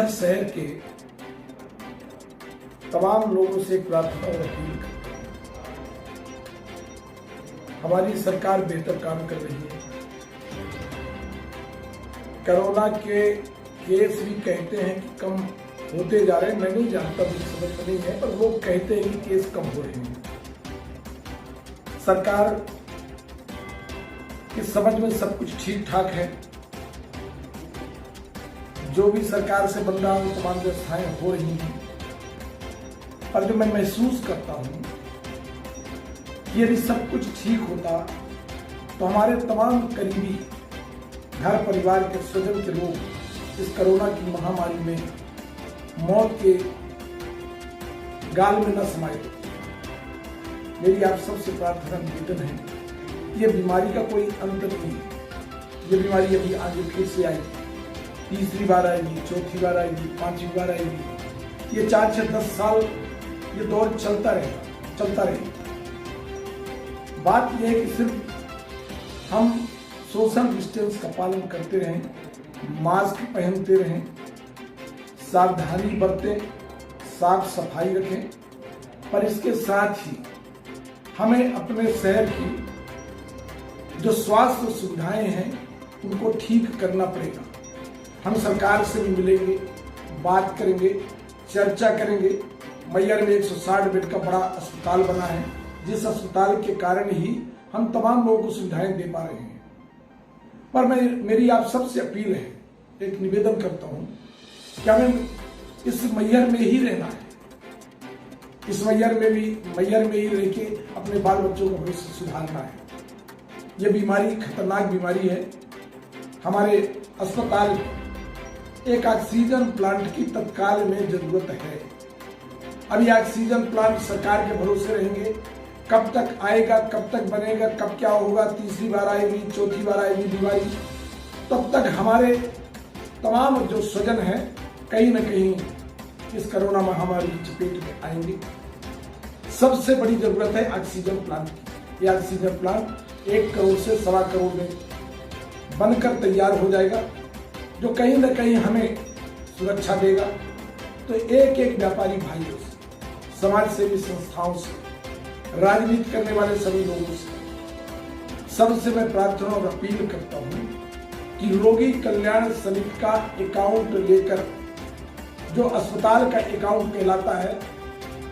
मैहर शहर के तमाम लोगों से एक प्रार्थना और अपील करता हूं। हमारी सरकार बेहतर काम कर रही है। कोरोना के केस भी कहते हैं कि कम होते जा रहे हैं। मैं नहीं जानता, मुझे समझ में नहीं है, पर लोग कहते हैं कि केस कम हो रहे हैं। सरकार की समझ में सब कुछ ठीक ठाक है। जो भी सरकार से बन रहा है तमाम व्यवस्थाएं हो रही हैं, पर जो मैं महसूस करता हूं कि यदि सब कुछ ठीक होता तो हमारे तमाम करीबी घर परिवार के स्वजन के लोग इस कोरोना की महामारी में मौत के गाल में न समाये। मेरी आप सबसे प्रार्थना निवेदन है, ये बीमारी का कोई अंत नहीं है। ये बीमारी अभी आगे फिर से आएगी, तीसरी बार आएगी, चौथी बार आएगी, पांचवी बार आएगी। ये 4 से 10 साल ये दौर चलता रहेगा। बात यह है कि सिर्फ हम सोशल डिस्टेंस का पालन करते रहें, मास्क पहनते रहें, सावधानी बरतें, साफ सफाई रखें, पर इसके साथ ही हमें अपने शहर की जो स्वास्थ्य सुविधाएं हैं उनको ठीक करना पड़ेगा। हम सरकार से भी मिलेंगे, बात करेंगे, चर्चा करेंगे। मैहर में 160 बेड का बड़ा अस्पताल बना है, जिस अस्पताल के कारण ही हम तमाम लोगों को सुविधाएं दे पा रहे हैं। पर मेरी आप सबसे अपील है, एक निवेदन करता हूं कि हमें इस मैहर में ही रहना है। इस मैहर में ही रह के अपने बाल बच्चों का भविष्य सुधारना है। यह बीमारी खतरनाक बीमारी है। हमारे अस्पताल एक ऑक्सीजन प्लांट की तत्काल में जरूरत है। अभी ऑक्सीजन प्लांट सरकार के भरोसे रहेंगे, कब तक आएगा, कब तक बनेगा, कब क्या होगा, तीसरी बार आएगी, चौथी बार आएगी बीमारी, तब तक हमारे तमाम जो स्वजन हैं कहीं न कहीं इस कोरोना महामारी की चपेट में आएंगे। सबसे बड़ी जरूरत है ऑक्सीजन प्लांट की। यह ऑक्सीजन प्लांट 1 करोड़ से 1.25 करोड़ में बनकर तैयार हो जाएगा, जो कहीं न कहीं हमें सुरक्षा देगा। तो एक व्यापारी भाइयों से, समाज सेवी संस्थाओं से, राजनीति करने वाले सभी लोगों से सबसे मैं प्रार्थना और अपील करता हूं कि रोगी कल्याण समिति का अकाउंट लेकर, जो अस्पताल का अकाउंट कहलाता है,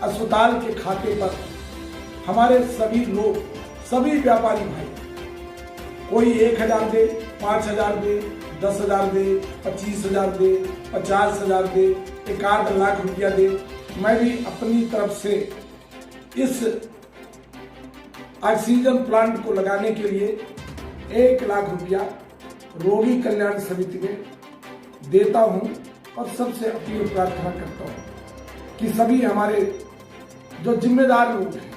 अस्पताल के खाते पर हमारे सभी लोग, सभी व्यापारी भाई, कोई 1,000 दे, 5,000 दे, 10,000 दे, 25,000 दे, 50,000 दे, 1 लाख रुपया दे। मैं भी अपनी तरफ से इस ऑक्सीजन प्लांट को लगाने के लिए 1 लाख रुपया रोगी कल्याण समिति में देता हूं। और सबसे अपील प्रार्थना करता हूं कि सभी हमारे जो जिम्मेदार लोग हैं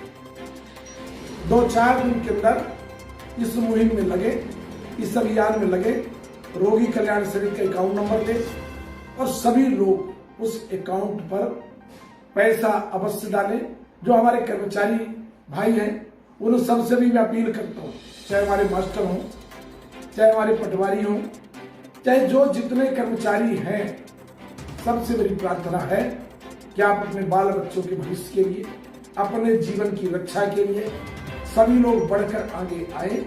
2-4 दिन के अंदर इस मुहिम में लगे, इस अभियान में लगे, रोगी कल्याण समिति का अकाउंट नंबर दे और सभी लोग उस अकाउंट पर पैसा अवश्य डालें। जो हमारे कर्मचारी भाई हैं उन सबसे भी मैं अपील करता हूं, चाहे हमारे मास्टर हों, चाहे हमारे पटवारी हों, चाहे जो जितने कर्मचारी हैं, सबसे बड़ी प्रार्थना है कि आप अपने बाल बच्चों के भविष्य के लिए, अपने जीवन की रक्षा के लिए सभी लोग बढ़कर आगे आए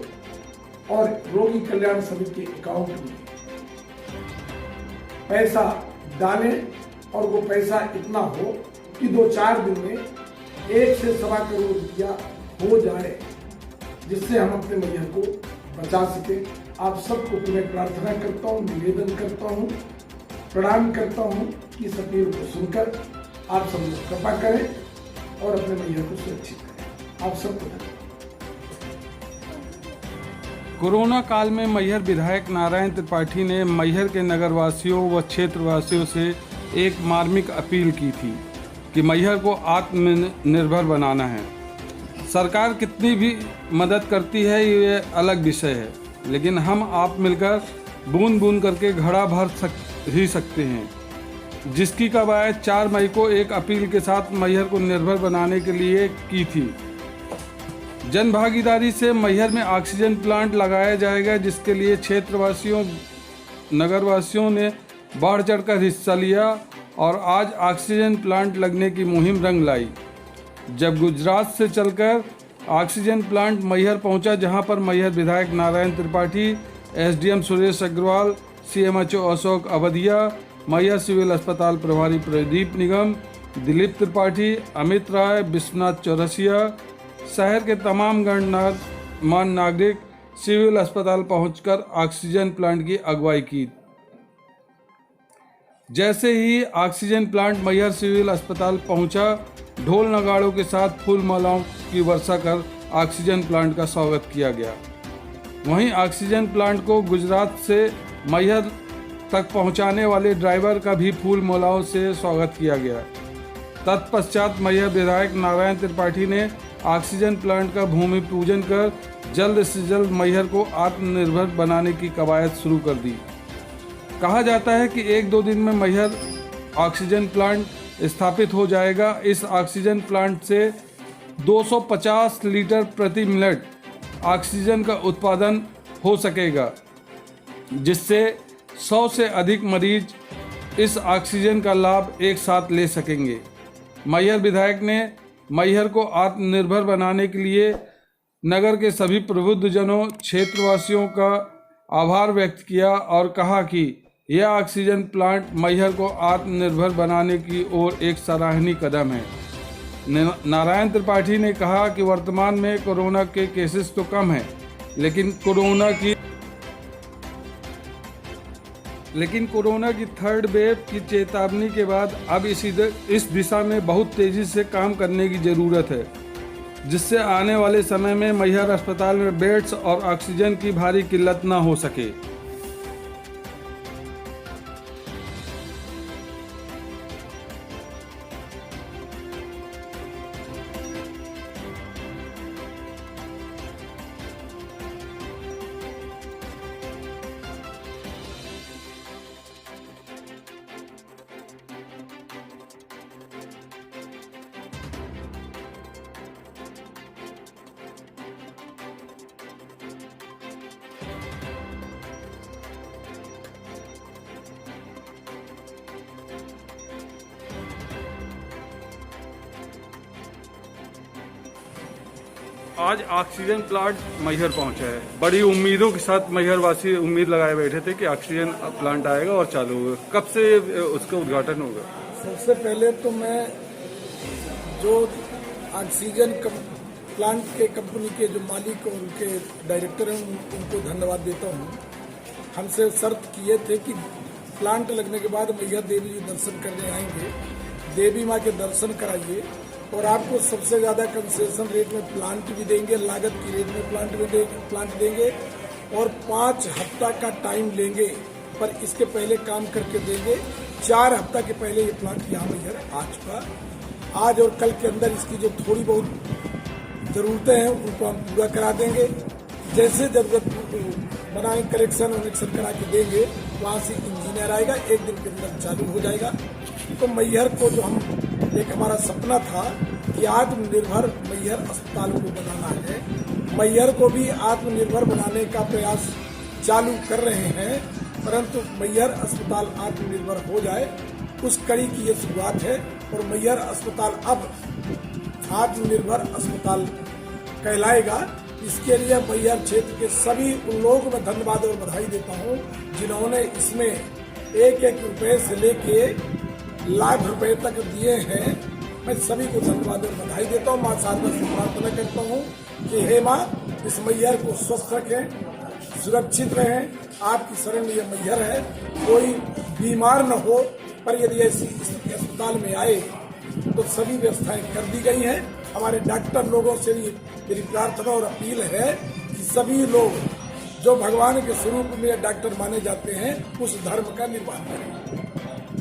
और रोगी कल्याण समिति के अकाउंट में पैसा डालें। और वो पैसा इतना हो कि 2-4 दिन में 1 से 1.25 करोड़ रुपया हो जाए, जिससे हम अपने मैहर को बचा सके। आप सबको मैं प्रार्थना करता हूँ, निवेदन करता हूँ, प्रणाम करता हूँ कि इस अपील को सुनकर आप सब लोग कृपा करें और अपने मैहर को सुरक्षित करें। आप सबको कोरोना काल में मैहर विधायक नारायण त्रिपाठी ने मैहर के नगरवासियों व क्षेत्रवासियों से एक मार्मिक अपील की थी कि मैहर को आत्मनिर्भर बनाना है। सरकार कितनी भी मदद करती है ये अलग विषय है, लेकिन हम आप मिलकर बूंद बूंद करके घड़ा भर ही सकते हैं, जिसकी कवायद 4 मई को एक अपील के साथ मैहर को निर्भर बनाने के लिए की थी। जन भागीदारी से मैहर में ऑक्सीजन प्लांट लगाया जाएगा, जिसके लिए क्षेत्रवासियों, नगरवासियों ने बढ़ चढ़कर हिस्सा लिया और आज ऑक्सीजन प्लांट लगने की मुहिम रंग लाई। जब गुजरात से चलकर ऑक्सीजन प्लांट मैहर पहुंचा, जहां पर मैहर विधायक Narayan Tripathi, SDM Suresh Agarwal, CMHO Ashok Awadhiya, Maihar civil अस्पताल प्रभारी प्रदीप निगम, दिलीप त्रिपाठी, अमित राय, विश्वनाथ चौरसिया, शहर के तमाम गणमान्य नागरिक सिविल अस्पताल पहुंचकर ऑक्सीजन प्लांट की अगुवाई की। जैसे ही ऑक्सीजन प्लांट मैहर सिविल अस्पताल पहुंचा, ढोल नगाड़ों के साथ फूल मालाओं की वर्षा कर ऑक्सीजन प्लांट का स्वागत किया गया। वहीं ऑक्सीजन प्लांट को गुजरात से मैहर तक पहुंचाने वाले ड्राइवर का भी फूल मालाओं से स्वागत किया गया। तत्पश्चात मैहर विधायक नारायण त्रिपाठी ने ऑक्सीजन प्लांट का भूमि पूजन कर जल्द से जल्द मैहर को आत्मनिर्भर बनाने की कवायद शुरू कर दी। कहा जाता है कि 1-2 दिन में मैहर ऑक्सीजन प्लांट स्थापित हो जाएगा। इस ऑक्सीजन प्लांट से 250 लीटर प्रति मिनट ऑक्सीजन का उत्पादन हो सकेगा, जिससे 100 से अधिक मरीज इस ऑक्सीजन का लाभ एक साथ ले सकेंगे। मैहर विधायक ने मैहर को आत्मनिर्भर बनाने के लिए नगर के सभी प्रबुद्धजनों, क्षेत्रवासियों का आभार व्यक्त किया और कहा कि यह ऑक्सीजन प्लांट मैहर को आत्मनिर्भर बनाने की ओर एक सराहनीय कदम है। नारायण त्रिपाठी ने कहा कि वर्तमान में कोरोना के केसेस तो कम हैं, लेकिन कोरोना की थर्ड वेव की चेतावनी के बाद अब इस दिशा में बहुत तेजी से काम करने की ज़रूरत है, जिससे आने वाले समय में मैहर अस्पताल में बेड्स और ऑक्सीजन की भारी किल्लत न हो सके। आज ऑक्सीजन प्लांट मैहर पहुंचा है। बड़ी उम्मीदों के साथ मैहर वासी उम्मीद लगाए बैठे थे कि ऑक्सीजन प्लांट आएगा और चालू होगा। कब से उसका उद्घाटन होगा? सबसे पहले तो मैं जो ऑक्सीजन प्लांट के कंपनी के जो मालिक और उनके डायरेक्टर हैं, उनको धन्यवाद देता हूँ। हमसे शर्त किए थे कि प्लांट लगने के बाद मैहर देवी जी दर्शन करने आएंगे, देवी माँ के दर्शन कराइए और आपको सबसे ज्यादा कंसेशन रेट में प्लांट भी देंगे, लागत की रेट में प्लांट देंगे और 5 हफ्ता का टाइम लेंगे, पर इसके पहले काम करके देंगे। 4 हफ्ता के पहले ये प्लांट यहाँ मैहर आ चुका। आज और कल के अंदर इसकी जो थोड़ी बहुत जरूरतें हैं उनको हम पूरा करा देंगे। जैसे जरूरत बनाए कलेक्शन वनेक्शन करा के देंगे, वहाँ से इंजीनियर आएगा, 1 दिन के अंदर चालू हो जाएगा। तो मैहर को जो एक हमारा सपना था कि आत्मनिर्भर मैहर अस्पताल को बनाना है, मैहर को भी आत्मनिर्भर बनाने का प्रयास चालू कर रहे हैं, परंतु मैहर अस्पताल आत्मनिर्भर हो जाए उस कड़ी की ये शुरुआत है। और मैहर अस्पताल अब आत्मनिर्भर अस्पताल कहलाएगा। इसके लिए मैहर क्षेत्र के सभी उन लोगों को मैं धन्यवाद और बधाई देता हूँ जिन्होंने इसमें 1-1 रुपए से लेके लाख रुपए तक दिए हैं। मैं सभी को धन्यवाद और बधाई देता हूँ। माँ शारदा से प्रार्थना करता हूँ कि हे माँ, इस मैहर को स्वस्थ रखें, सुरक्षित रहें। आपकी शरण में यह मैहर है, कोई बीमार न हो, पर यदि ऐसी अस्पताल में आए तो सभी व्यवस्थाएं कर दी गई हैं। हमारे डॉक्टर लोगों से भी मेरी प्रार्थना और अपील है कि सभी लोग जो भगवान के स्वरूप में डॉक्टर माने जाते हैं, उस धर्म का निर्वाह करें।